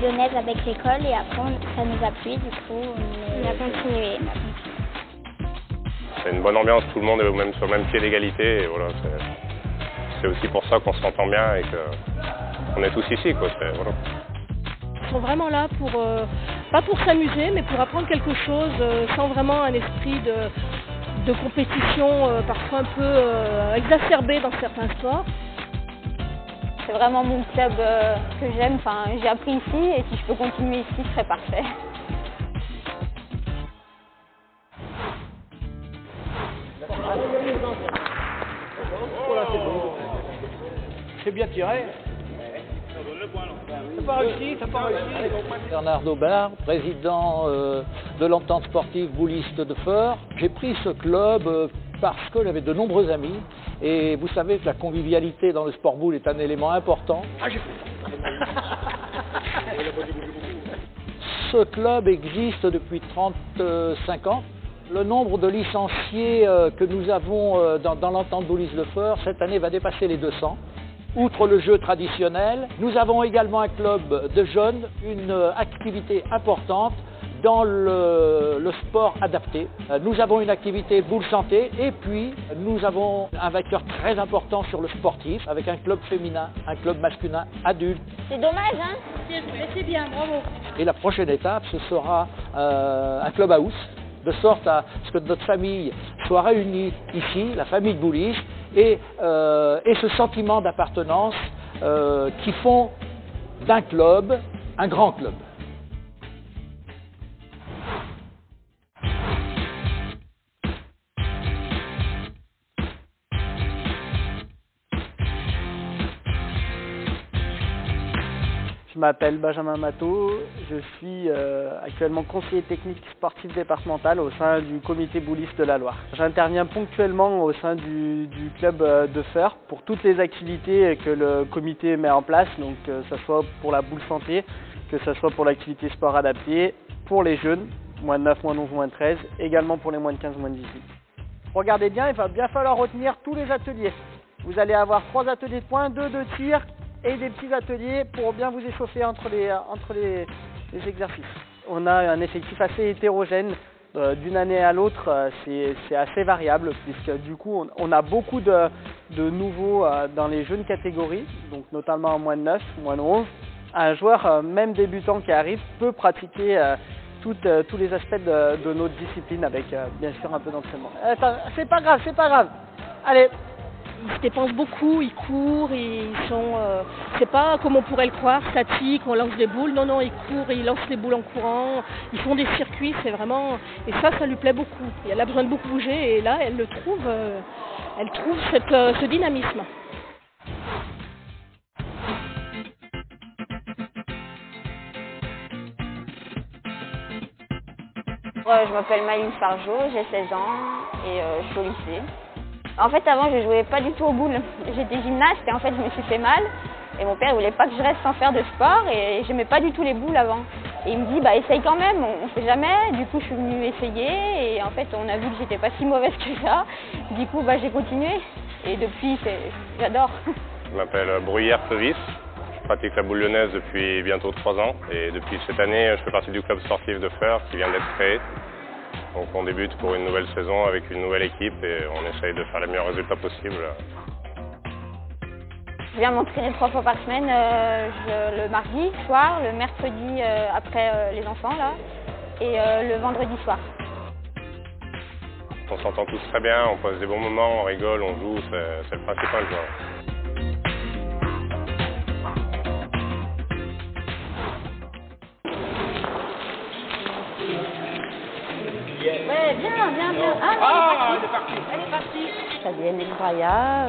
lyonnaise avec l'école et après ça nous a plu, du coup on a continué. C'est une bonne ambiance, tout le monde est sur le même pied d'égalité et voilà, c'est aussi pour ça qu'on s'entend bien et qu'on est tous ici, quoi. Voilà. Ils sont vraiment là pour, pas pour s'amuser, mais pour apprendre quelque chose sans vraiment un esprit de compétition parfois un peu exacerbé dans certains sports. C'est vraiment mon club que j'aime, enfin, j'ai appris ici et si je peux continuer ici, ce serait parfait. C'est bien tiré. T'as pas réussi, t'as pas réussi. Bernard Daubard, président de l'entente sportive bouliste de Feurs. J'ai pris ce club parce que j'avais de nombreux amis et vous savez que la convivialité dans le sport boule est un élément important. Ce club existe depuis 35 ans. Le nombre de licenciés que nous avons dans l'entente bouliste de Feurs cette année va dépasser les 200. Outre le jeu traditionnel, nous avons également un club de jeunes, une activité importante dans le sport adapté. Nous avons une activité boule santé et puis nous avons un vecteur très important sur le sportif avec un club féminin, un club masculin adulte. C'est dommage, hein? Mais c'est bien, bravo. Et la prochaine étape, ce sera un club house, de sorte à ce que notre famille soit réunie ici, la famille de boulistes, et ce sentiment d'appartenance qui font d'un club un grand club. Je m'appelle Benjamin Matteau, je suis actuellement conseiller technique sportif départemental au sein du comité bouliste de la Loire. J'interviens ponctuellement au sein du club de Feurs pour toutes les activités que le comité met en place, donc que ce soit pour la boule santé, que ce soit pour l'activité sport adapté, pour les jeunes, moins de 9, moins de 11, moins de 13, également pour les moins de 15, moins de 18. Regardez bien, il va bien falloir retenir tous les ateliers. Vous allez avoir 3 ateliers de points, 2 de tir, et des petits ateliers pour bien vous échauffer entre les exercices. On a un effectif assez hétérogène, d'une année à l'autre c'est assez variable puisque du coup on a beaucoup de nouveaux dans les jeunes catégories, donc notamment en moins de 9, moins de 11. Un joueur même débutant qui arrive peut pratiquer tous les aspects de notre discipline avec bien sûr un peu d'entraînement. C'est pas grave, c'est pas grave. Allez. Ils se dépensent beaucoup, ils courent, ils sont, c'est pas comme on pourrait le croire, statique, on lance des boules. Non, non, ils courent, ils lancent les boules en courant, ils font des circuits, c'est vraiment, et ça lui plaît beaucoup. Et elle a besoin de beaucoup bouger et là, elle trouve ce dynamisme. Je m'appelle Maïline Fargeau, j'ai 16 ans et je suis au lycée. En fait, avant, je jouais pas du tout aux boules. J'étais gymnaste et en fait, je me suis fait mal. Et mon père, il voulait pas que je reste sans faire de sport et j'aimais pas du tout les boules avant. Et il me dit, bah essaye quand même, on sait jamais. Du coup, je suis venue essayer et en fait, on a vu que j'étais pas si mauvaise que ça. Du coup, bah j'ai continué et depuis, j'adore. Je m'appelle Bruyère Fevis. Je pratique la boule lyonnaise depuis bientôt 3 ans et depuis cette année, je fais partie du club sportif de Feurs qui vient d'être créé. Donc on débute pour une nouvelle saison avec une nouvelle équipe et on essaye de faire les meilleurs résultats possibles. Je viens m'entraîner 3 fois par semaine, le mardi soir, le mercredi après les enfants là, et le vendredi soir. On s'entend tous très bien, on passe des bons moments, on rigole, on joue, c'est le principal quoi. Ouais, bien. Ah, elle est partie. Fabienne Elbraya,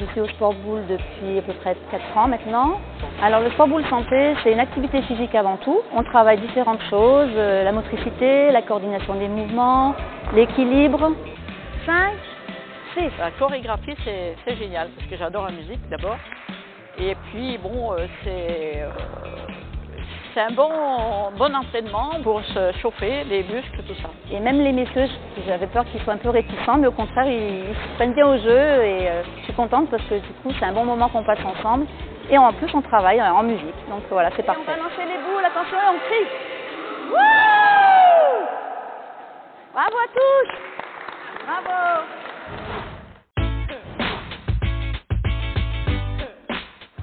je suis au sport boule depuis à peu près 4 ans maintenant. Alors le sport boule santé, c'est une activité physique avant tout. On travaille différentes choses, la motricité, la coordination des mouvements, l'équilibre. 5, 6. La chorégraphie, c'est génial parce que j'adore la musique d'abord. Et puis bon, c'est un bon entraînement pour se chauffer, les muscles, tout ça. Et même les messieurs, j'avais peur qu'ils soient un peu réticents, mais au contraire, ils se prennent bien au jeu et je suis contente parce que du coup, c'est un bon moment qu'on passe ensemble Et en plus, on travaille en musique. Donc voilà, c'est parfait. On va lancer les boules, attention, et on crie. Wouh! Bravo à tous! Bravo!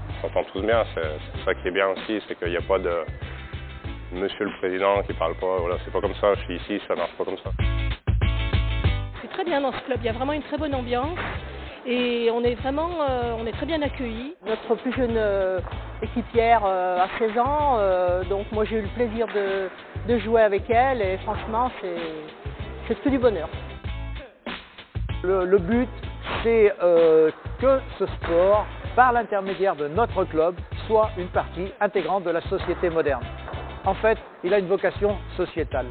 On s'entend tous bien, c'est ça qui est bien aussi, c'est qu'il n'y a pas de monsieur le président qui parle pas, voilà, c'est pas comme ça, je suis ici, ça marche pas comme ça. C'est très bien dans ce club, il y a vraiment une très bonne ambiance et on est très bien accueillis. Notre plus jeune équipière a 16 ans, donc moi j'ai eu le plaisir de jouer avec elle et franchement c'est que du bonheur. Le but, c'est que ce sport, par l'intermédiaire de notre club, soit une partie intégrante de la société moderne. En fait, il a une vocation sociétale.